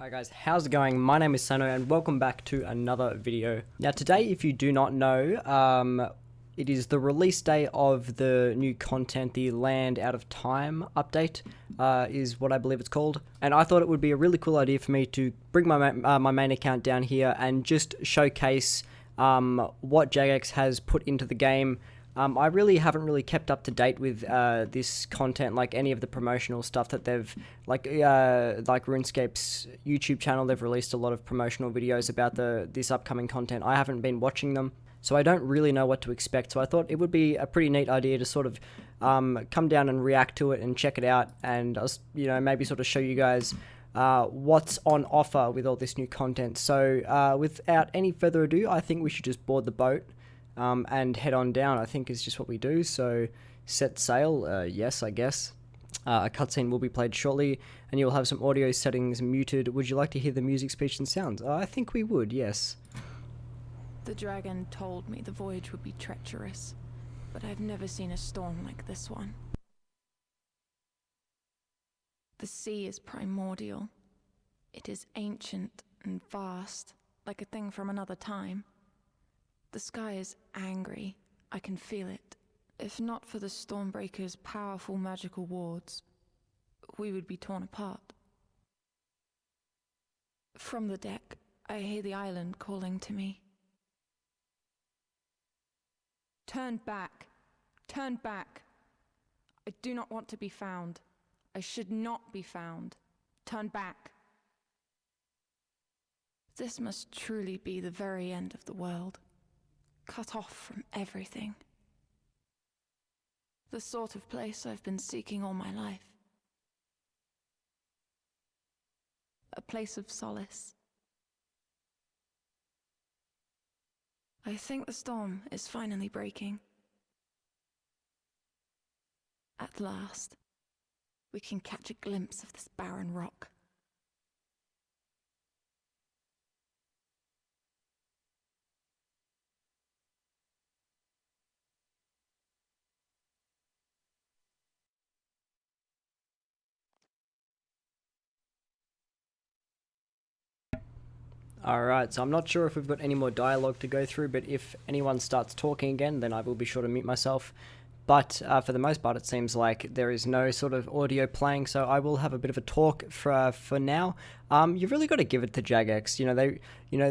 Hi guys, how's it going? My name is Sano and welcome back to another video. Now today, if you do not know, it is the release day of the new content, the Land Out of Time update, is what I believe it's called. And I thought it would be a really cool idea for me to bring my main account down here and just showcase what Jagex has put into the game. I really haven't kept up to date with this content, like any of the promotional stuff that they've, like RuneScape's YouTube channel. They've released a lot of promotional videos about this upcoming content. I haven't been watching them, so I don't really know what to expect. So I thought it would be a pretty neat idea to sort of come down and react to it and check it out, and maybe sort of show you guys what's on offer with all this new content. So without any further ado, I think we should just board the boat. And head on down, I think, is just what we do. So set sail, yes, I guess. A cutscene will be played shortly, and you'll have some audio settings muted. Would you like to hear the music, speech, and sounds? I think we would, yes. The dragon told me the voyage would be treacherous, but I've never seen a storm like this one. The sea is primordial. It is ancient and vast, like a thing from another time. The sky is angry. I can feel it. If not for the Stormbreaker's powerful magical wards, we would be torn apart. From the deck, I hear the island calling to me. Turn back! Turn back! I do not want to be found. I should not be found. Turn back! This must truly be the very end of the world. Cut off from everything. The sort of place I've been seeking all my life. A place of solace. I think the storm is finally breaking. At last, we can catch a glimpse of this barren rock. Alright, so I'm not sure if we've got any more dialogue to go through, but if anyone starts talking again, then I will be sure to mute myself. But for the most part, it seems like there is no sort of audio playing, so I will have a bit of a talk for now. You've really got to give it to Jagex.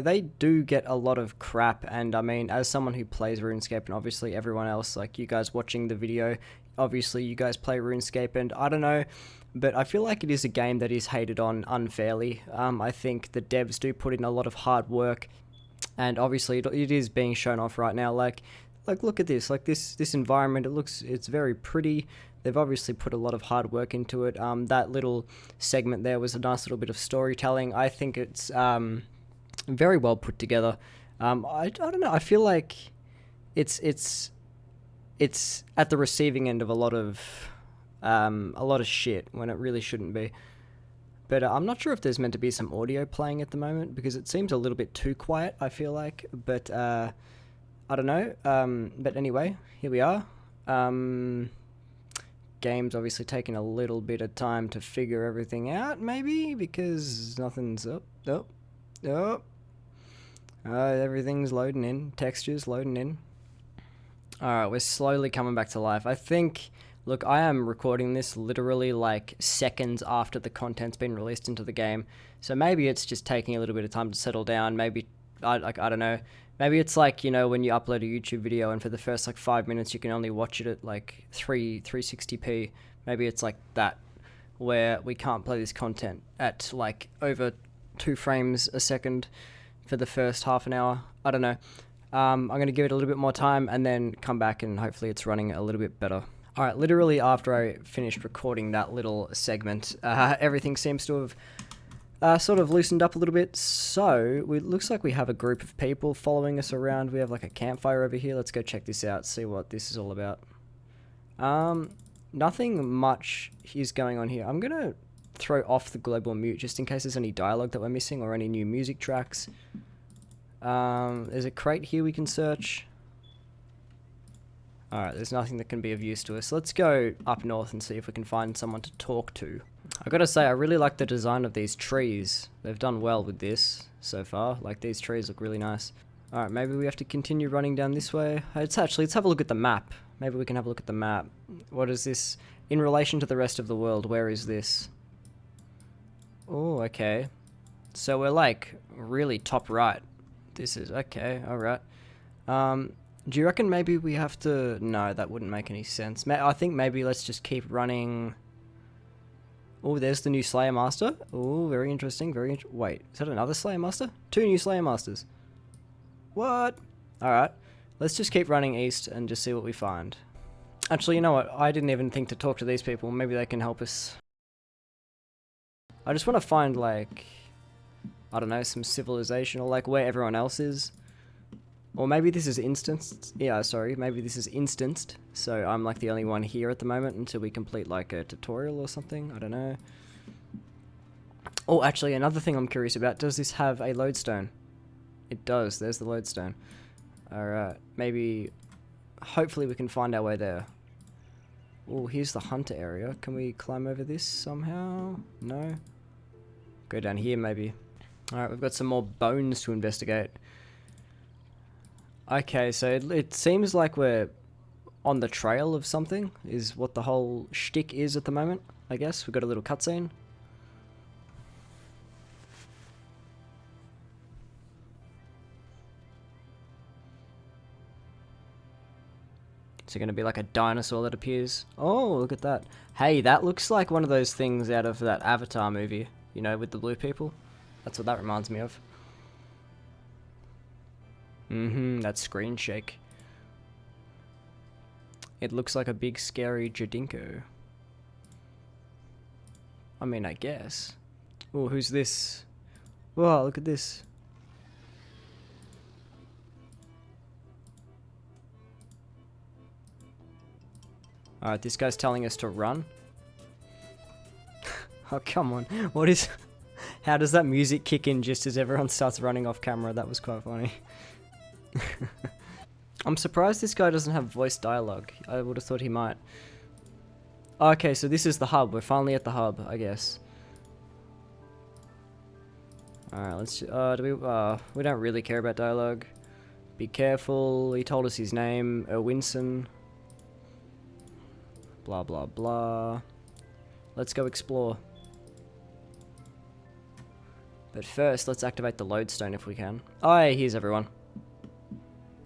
They do get a lot of crap, and I mean, as someone who plays RuneScape, and obviously everyone else, like you guys watching the video, obviously you guys play RuneScape, and I don't know, but I feel like it is a game that is hated on unfairly. I think the devs do put in a lot of hard work, and obviously it is being shown off right now. Like look at this, like this environment, it's very pretty. They've obviously put a lot of hard work into it. That little segment there was a nice little bit of storytelling. I think it's very well put together. I don't know, I feel like it's at the receiving end of a lot of shit when it really shouldn't be. But I'm not sure if there's meant to be some audio playing at the moment, because it seems a little bit too quiet, I feel like. But I don't know. But anyway, here we are. Game's obviously taking a little bit of time to figure everything out, maybe, because nothing's up. Everything's loading in. Textures loading in. Alright, we're slowly coming back to life. I think... Look, I am recording this literally like seconds after the content's been released into the game, so maybe it's just taking a little bit of time to settle down. Maybe, I don't know, maybe it's like, when you upload a YouTube video and for the first like 5 minutes you can only watch it at like 360p. Maybe it's like that, where we can't play this content at like over 2 frames a second for the first half an hour. I don't know. I'm going to give it a little bit more time and then come back, and hopefully it's running a little bit better. Alright, literally after I finished recording that little segment, everything seems to have sort of loosened up a little bit. So, it looks like we have a group of people following us around. We have like a campfire over here. Let's go check this out, see what this is all about. Nothing much is going on here. I'm going to throw off the global mute just in case there's any dialogue that we're missing or any new music tracks. There's a crate here we can search. Alright, there's nothing that can be of use to us. Let's go up north and see if we can find someone to talk to. I gotta say, I really like the design of these trees. They've done well with this so far. Like, these trees look really nice. Alright, maybe we have to continue running down this way. Let's have a look at the map. Maybe we can have a look at the map. What is this? In relation to the rest of the world, where is this? Oh, okay. So we're like really top right. This is okay, alright. Do you reckon maybe we have to... No, that wouldn't make any sense. I think maybe let's just keep running... Oh, there's the new Slayer Master. Oh, very interesting, wait, is that another Slayer Master? 2 new Slayer Masters. What? Alright, let's just keep running east and just see what we find. Actually, you know what? I didn't even think to talk to these people. Maybe they can help us. I just want to find, like... I don't know, some civilization, or like where everyone else is. Or maybe this is instanced. Yeah, sorry, maybe this is instanced. So I'm like the only one here at the moment until we complete like a tutorial or something. I don't know. Oh, actually, another thing I'm curious about. Does this have a lodestone? It does. There's the lodestone. Alright, maybe... Hopefully we can find our way there. Oh, here's the hunter area. Can we climb over this somehow? No? Go down here maybe. Alright, we've got some more bones to investigate. Okay, so it seems like we're on the trail of something, is what the whole shtick is at the moment, I guess. We've got a little cutscene. Is it going to be like a dinosaur that appears? Oh, look at that. Hey, that looks like one of those things out of that Avatar movie, you know, with the blue people. That's what that reminds me of. That screen shake. It looks like a big scary Jadinko. I mean, I guess. Oh, who's this? Whoa, look at this. Alright, this guy's telling us to run. Oh, come on. What is... How does that music kick in just as everyone starts running off camera? That was quite funny. I'm surprised this guy doesn't have voice dialogue. I would have thought he might. Okay, so this is the hub. We're finally at the hub, I guess. Alright, let's... we don't really care about dialogue. Be careful. He told us his name. Erwinson. Blah, blah, blah. Let's go explore. But first, let's activate the lodestone if we can. Oh, hey, here's everyone.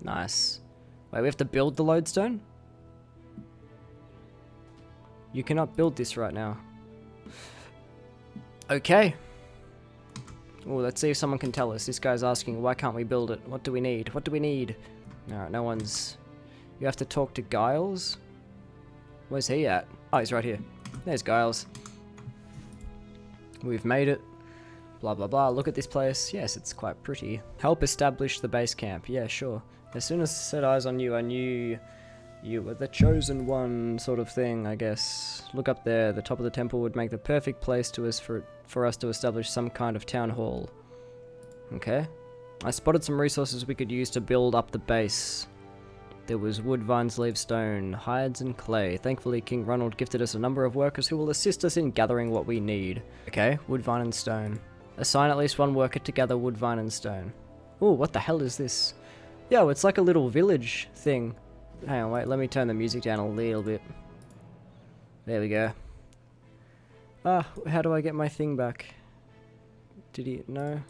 Nice. Wait, we have to build the lodestone? You cannot build this right now. Okay. Oh, let's see if someone can tell us. This guy's asking, why can't we build it? What do we need? What do we need? Alright, no one's... You have to talk to Giles? Where's he at? Oh, he's right here. There's Giles. We've made it. Blah, blah, blah. Look at this place. Yes, it's quite pretty. Help establish the base camp. Yeah, sure. As soon as I set eyes on you, I knew you were the chosen one, sort of thing, I guess. Look up there. The top of the temple would make the perfect place for us to establish some kind of town hall. Okay. I spotted some resources we could use to build up the base. There was wood, vines, leaves, stone, hides, and clay. Thankfully, King Ronald gifted us a number of workers who will assist us in gathering what we need. Okay, wood, vine, and stone. Assign at least one worker to gather wood, vine, and stone. Ooh, what the hell is this? Yo, it's like a little village thing. Hang on, wait, let me turn the music down a little bit. There we go. Ah, how do I get my thing back? Did he... No?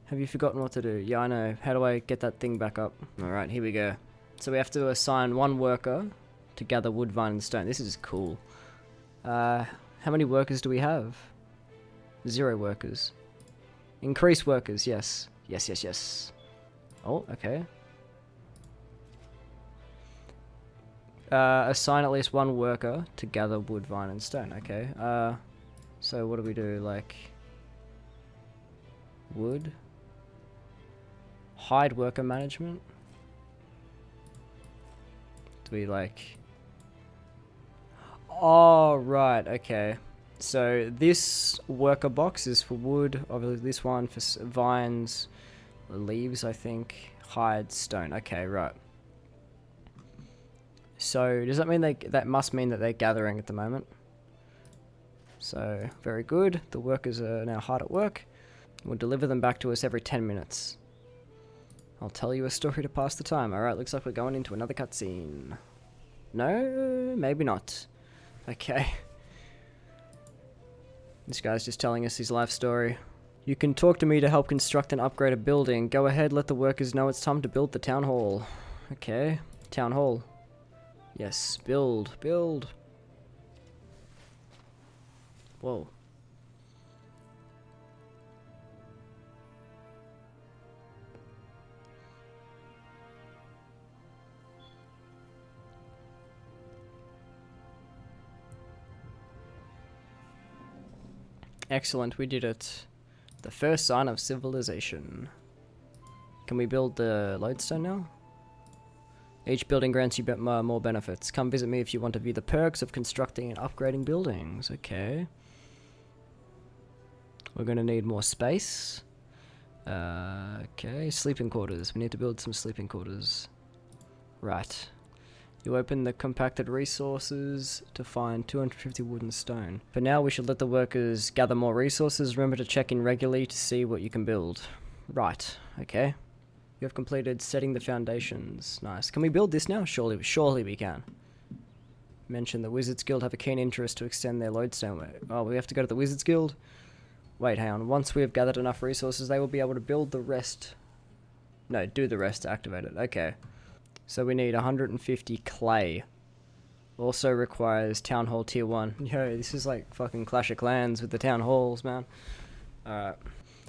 Have you forgotten what to do? Yeah, I know. How do I get that thing back up? Alright, here we go. So we have to assign one worker to gather wood, vine, and stone. This is cool. How many workers do we have? 0 workers. Increase workers, yes. Yes, yes, yes. Oh, okay. Assign at least one worker to gather wood, vine, and stone. Okay. So what do we do? Like... Wood? Hide worker management? Do we like... Oh, right, okay. So this worker box is for wood, obviously this one for vines, leaves I think, hide, stone. Okay, right. So does that mean that must mean that they're gathering at the moment? So, very good. The workers are now hard at work. We'll deliver them back to us every 10 minutes. I'll tell you a story to pass the time. Alright, looks like we're going into another cutscene. No, maybe not. Okay. This guy's just telling us his life story. You can talk to me to help construct and upgrade a building. Go ahead, let the workers know it's time to build the town hall. Okay, town hall. Yes, build. Whoa. Excellent, we did it. The first sign of civilization. Can we build the lodestone now? Each building grants you more benefits. Come visit me if you want to view the perks of constructing and upgrading buildings. Okay. We're going to need more space. Okay, sleeping quarters. We need to build some sleeping quarters. Right. You open the compacted resources to find 250 wood and stone. For now, we should let the workers gather more resources. Remember to check in regularly to see what you can build. Right, okay. You have completed setting the foundations. Nice. Can we build this now? Surely we can. Mention the Wizards Guild have a keen interest to extend their lodestone. Oh, we have to go to the Wizards Guild? Wait, hang on. Once we have gathered enough resources, they will be able to build the rest. No, do the rest to activate it. Okay. So we need 150 clay. Also requires Town Hall Tier 1. Yo, this is like fucking Clash of Clans with the Town Halls, man. Alright.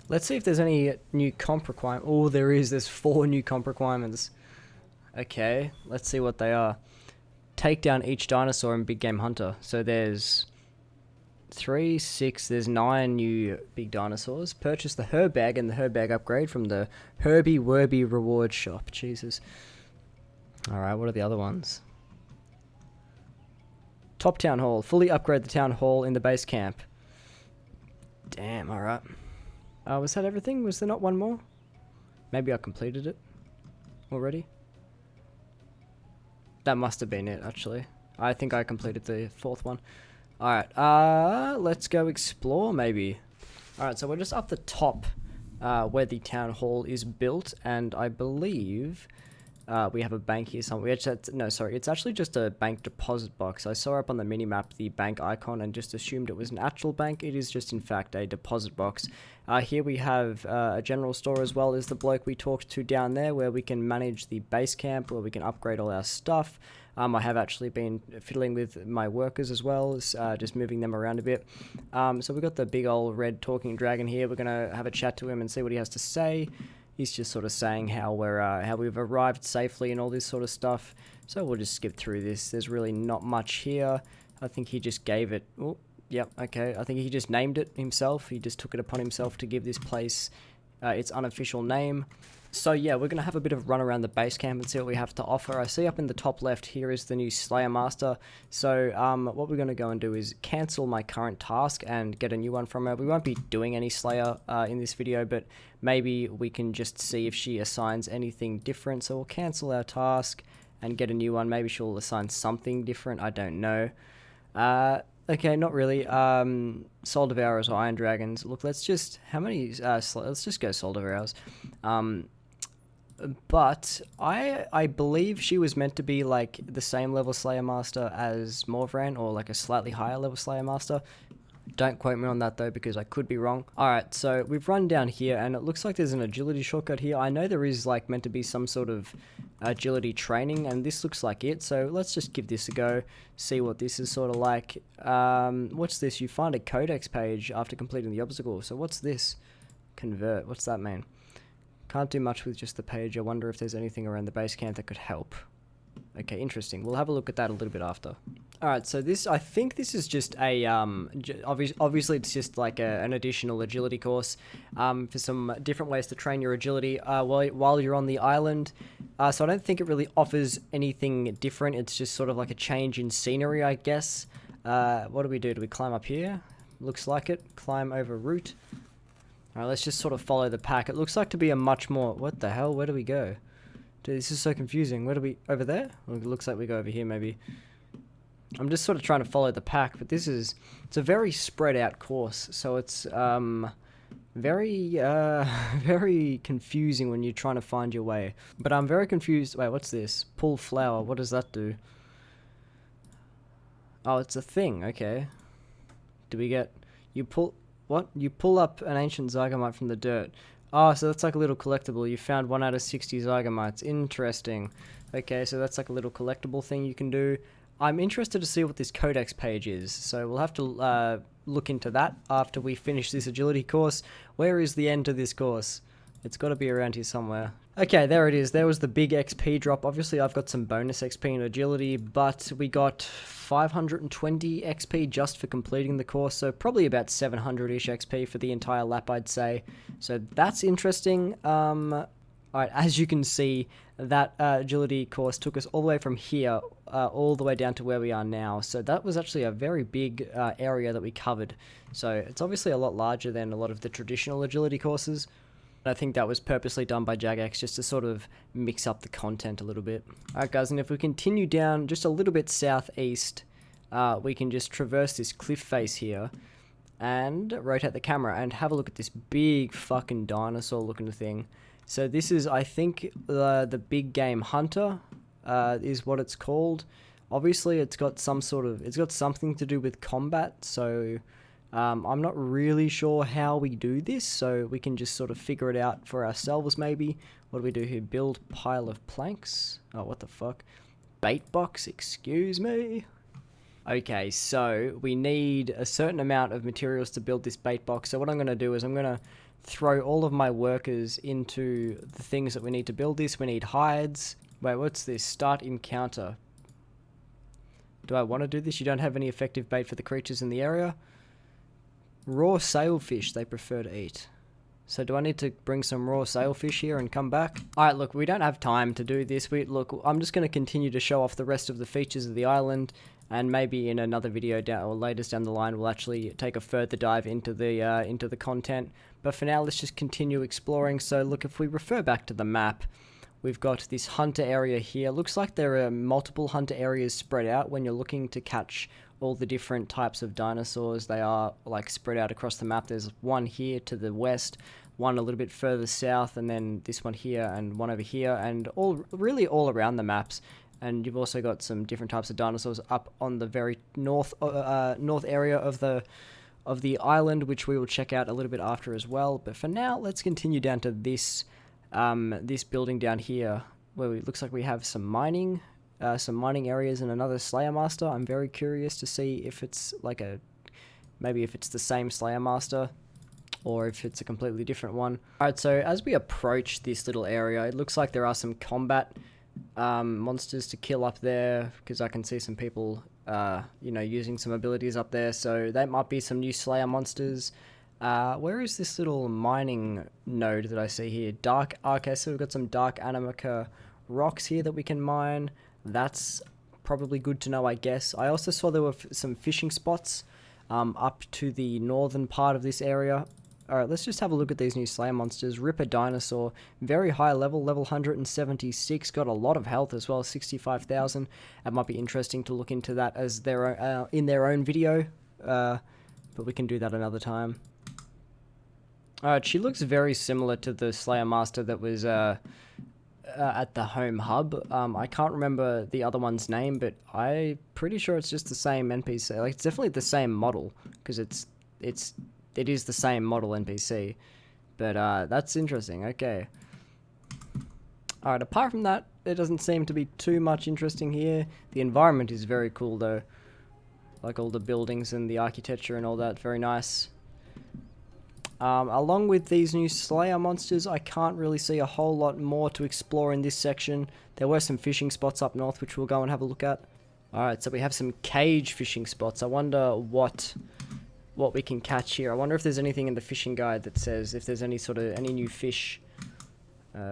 Let's see if there's any new comp requirement. Oh, there is. There's 4 new comp requirements. Okay, let's see what they are. Take down each dinosaur in Big Game Hunter. So there's 3, 6, there's 9 new big dinosaurs. Purchase the herb bag and the herb bag upgrade from the Herbie Werby reward shop. Jesus. Alright, what are the other ones? Top Town Hall. Fully upgrade the Town Hall in the base camp. Damn, alright. Was that everything? Was there not one more? Maybe I completed it already. That must have been it, actually. I think I completed the 4th one. Alright, let's go explore, maybe. Alright, so we're just up the top where the town hall is built, and I believe we have a bank here somewhere. No, sorry, it's actually just a bank deposit box. I saw up on the minimap the bank icon and just assumed it was an actual bank. It is just, in fact, a deposit box. Here we have a general store as well as the bloke we talked to down there, where we can manage the base camp, where we can upgrade all our stuff. I have actually been fiddling with my workers as well, just moving them around a bit. So we've got the big old red talking dragon here. We're going to have a chat to him and see what he has to say. He's just sort of saying how we've arrived safely and all this sort of stuff. So we'll just skip through this. There's really not much here. I think he just gave it... Oh, yep, okay. I think he just named it himself. He just took it upon himself to give this place its unofficial name. So yeah, we're going to have a bit of a run around the base camp and see what we have to offer. I see up in the top left here is the new Slayer Master. So what we're going to go and do is cancel my current task and get a new one from her. We won't be doing any Slayer in this video, but maybe we can just see if she assigns anything different. So we'll cancel our task and get a new one. Maybe she'll assign something different. I don't know. Okay, not really. Soul Devourers or Iron Dragons. Look, let's just... How many... let's just go Soul Devourers. But I believe she was meant to be like the same level Slayer Master as Morvran, or like a slightly higher level Slayer Master. Don't quote me on that though, because I could be wrong. Alright, so we've run down here and it looks like there's an agility shortcut here. I know there is like meant to be some sort of agility training, and this looks like it. So let's just give this a go, see what this is sort of like. What's this? You find a codex page after completing the obstacle. So what's this? Convert. What's that mean? Can't do much with just the page. I wonder if there's anything around the base camp that could help. Okay, interesting. We'll have a look at that a little bit after. Alright, so this, I think this is just a, obviously it's just like an additional agility course for some different ways to train your agility while you're on the island. So I don't think it really offers anything different. It's just sort of like a change in scenery, I guess. What do? Do we climb up here? Looks like it. Climb over route. Alright, let's just sort of follow the pack. It looks like to be a much more... What the hell? Where do we go? Dude, this is so confusing. Where do we... Over there? Well, it looks like we go over here, maybe. I'm just sort of trying to follow the pack, but it's a very spread out course, so it's very very confusing when you're trying to find your way. But I'm very confused. Wait, what's this? Pull flower. What does that do? Oh, it's a thing. Okay. Do we get... You pull... What? You pull up an ancient zygamite from the dirt. Oh, so that's like a little collectible. You found 1 out of 60 zygamites. Interesting. Okay, so that's like a little collectible thing you can do. I'm interested to see what this codex page is, so we'll have to look into that after we finish this agility course. Where is the end to this course? It's got to be around here somewhere. Okay, there it is. There was the big XP drop. Obviously, I've got some bonus XP in agility, but we got 520 XP just for completing the course, so probably about 700-ish XP for the entire lap, I'd say. So that's interesting. Alright, as you can see, that agility course took us all the way from here, all the way down to where we are now. So that was actually a very big area that we covered. So it's obviously a lot larger than a lot of the traditional agility courses. I think that was purposely done by Jagex just to sort of mix up the content a little bit. Alright guys, and if we continue down just a little bit southeast, we can just traverse this cliff face here and rotate the camera and have a look at this big fucking dinosaur looking thing. So this is, I think, the big game hunter is what it's called. Obviously, it's got something to do with combat, so I'm not really sure how we do this, so we can just sort of figure it out for ourselves maybe. What do we do here? Build pile of planks? Oh, what the fuck? Bait box, excuse me? Okay, so we need a certain amount of materials to build this bait box, so what I'm going to do is I'm going to throw all of my workers into the things that we need to build this. We need hides. Wait, what's this? Start encounter. Do I want to do this? You don't have any effective bait for the creatures in the area. Raw sailfish they prefer to eat. So do I need to bring some raw sailfish here and come back? Alright, look, we don't have time to do this. Look, I'm just going to continue to show off the rest of the features of the island, and maybe in another video or latest down the line we'll actually take a further dive into the content. But for now, let's just continue exploring. So look, if we refer back to the map, we've got this hunter area here. Looks like there are multiple hunter areas spread out when you're looking to catch all the different types of dinosaurs. They are like spread out across the map. There's one here to the west, one a little bit further south, and then this one here and one over here, and really all around the maps. And you've also got some different types of dinosaurs up on the very north area of the island, which we will check out a little bit after as well. But for now, let's continue down to this this building down here, where it looks like we have some mining areas and another Slayer Master. I'm very curious to see if it's like maybe if it's the same Slayer Master or if it's a completely different one. Alright, so as we approach this little area, it looks like there are some combat monsters to kill up there, because I can see some people using some abilities up there, so that might be some new Slayer monsters. Where is this little mining node that I see here? Okay, so we've got some dark Animica rocks here that we can mine. That's probably good to know, I guess. I also saw there were some fishing spots up to the northern part of this area. Alright, let's just have a look at these new Slayer monsters. Ripper Dinosaur, very high level 176, got a lot of health as well, 65,000. It might be interesting to look into that as in their own video, but we can do that another time. Alright, she looks very similar to the Slayer Master that was at the home hub. I can't remember the other one's name, but I'm pretty sure it's just the same NPC. Like, it's definitely the same model, because it is the same model NPC. But that's interesting. Okay. Alright, apart from that, there doesn't seem to be too much interesting here. The environment is very cool though. Like all the buildings and the architecture and all that, very nice. Along with these new Slayer monsters, I can't really see a whole lot more to explore in this section. There were some fishing spots up north, which we'll go and have a look at. Alright, so we have some cage fishing spots. I wonder what we can catch here. I wonder if there's anything in the fishing guide that says if there's any new fish. Look,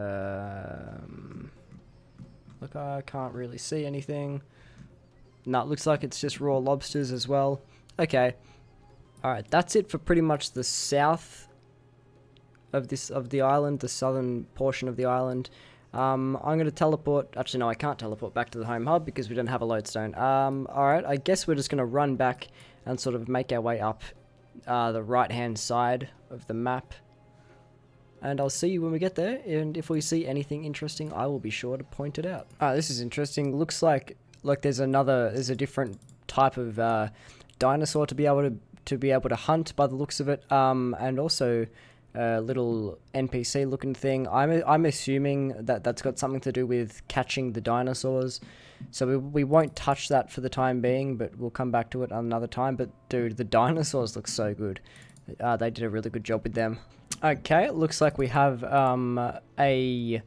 I can't really see anything. No, it looks like it's just raw lobsters as well. Okay. Alright, that's it for pretty much the south of the island, the southern portion of the island. I'm going to teleport. Actually, no, I can't teleport back to the home hub because we don't have a lodestone. Alright, I guess we're just going to run back and sort of make our way up the right-hand side of the map. And I'll see you when we get there, and if we see anything interesting, I will be sure to point it out. This is interesting. Looks like there's a different type of dinosaur to be able to hunt by the looks of it. And also a little NPC looking thing. I'm assuming that that's got something to do with catching the dinosaurs. So we won't touch that for the time being, but we'll come back to it another time. But dude, the dinosaurs look so good. They did a really good job with them. Okay, it looks like we have a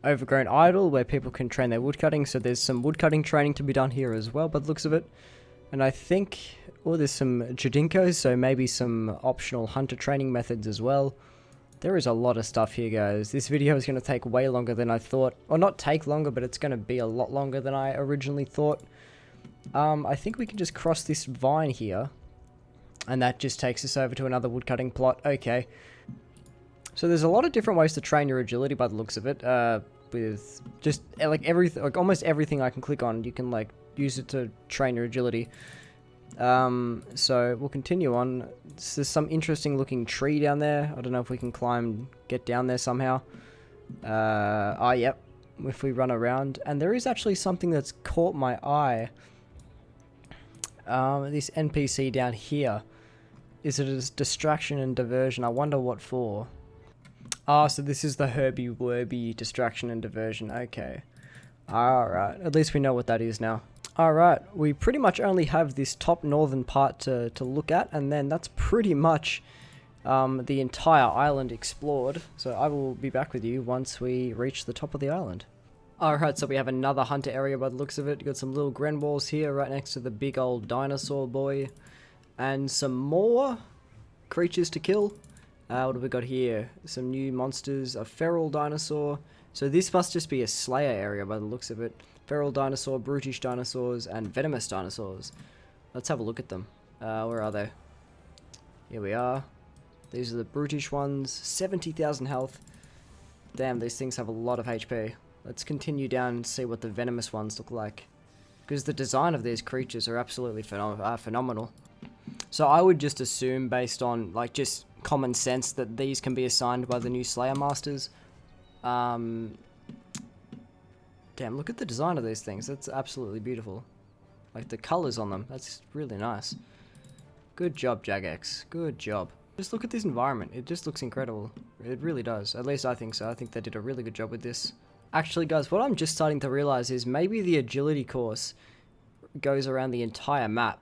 overgrown idol where people can train their woodcutting. So there's some woodcutting training to be done here as well by the looks of it. And I think, there's some Jadinkos, so maybe some optional hunter training methods as well. There is a lot of stuff here, guys. This video is going to take way longer than I thought. Or not take longer, but it's going to be a lot longer than I originally thought. I think we can just cross this vine here. And that just takes us over to another woodcutting plot. Okay. So there's a lot of different ways to train your agility by the looks of it. With just like almost everything I can click on, you can like use it to train your agility. So we'll continue on. There's some interesting looking tree down there. I don't know if we can get down there somehow. Yep. If we run around. And there is actually something that's caught my eye. This NPC down here. Is it a distraction and diversion? I wonder what for. So this is the Herbie-Werby distraction and diversion. Okay. Alright. At least we know what that is now. Alright. We pretty much only have this top northern part to look at. And then that's pretty much the entire island explored. So I will be back with you once we reach the top of the island. Alright, so we have another hunter area by the looks of it. You've got some little Grenwalls here right next to the big old dinosaur boy. And some more creatures to kill. What have we got here? Some new monsters, a feral dinosaur. So this must just be a slayer area by the looks of it. Feral dinosaur, brutish dinosaurs, and venomous dinosaurs. Let's have a look at them. Where are they? Here we are. These are the brutish ones. 70,000 health. Damn, these things have a lot of HP. Let's continue down and see what the venomous ones look like. Because the design of these creatures are absolutely phenomenal. So I would just assume, based on like just common sense, that these can be assigned by the new Slayer Masters. Damn, look at the design of these things. That's absolutely beautiful. Like the colors on them. That's really nice. Good job, Jagex. Good job. Just look at this environment. It just looks incredible. It really does. At least I think so. I think they did a really good job with this. Actually, guys, what I'm just starting to realize is maybe the agility course goes around the entire map.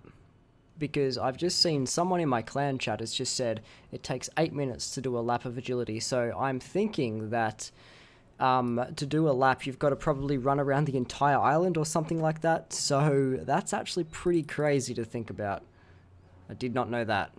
Because I've just seen someone in my clan chat has just said it takes 8 minutes to do a lap of agility. So I'm thinking that to do a lap, you've got to probably run around the entire island or something like that. So that's actually pretty crazy to think about. I did not know that.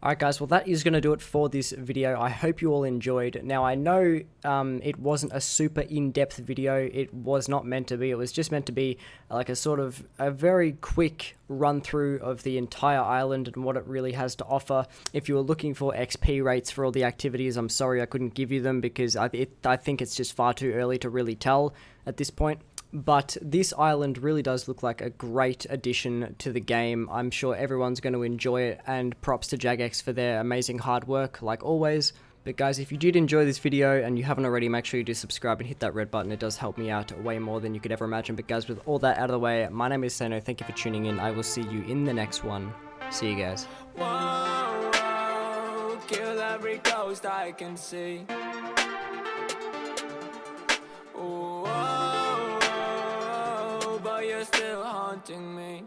Alright guys, well that is going to do it for this video. I hope you all enjoyed. Now I know it wasn't a super in-depth video. It was not meant to be. It was just meant to be like a very quick run through of the entire island and what it really has to offer. If you were looking for XP rates for all the activities, I'm sorry I couldn't give you them because I think it's just far too early to really tell at this point. But this island really does look like a great addition to the game. I'm sure everyone's going to enjoy it, and props to Jagex for their amazing hard work, like always. But guys, if you did enjoy this video and you haven't already, make sure you do subscribe and hit that red button. It does help me out way more than you could ever imagine. But guys, with all that out of the way, my name is Sano. Thank you for tuning in. I will see you in the next one. See you guys. Whoa, whoa, kill every ghost I can see. Whoa, but you're still haunting me.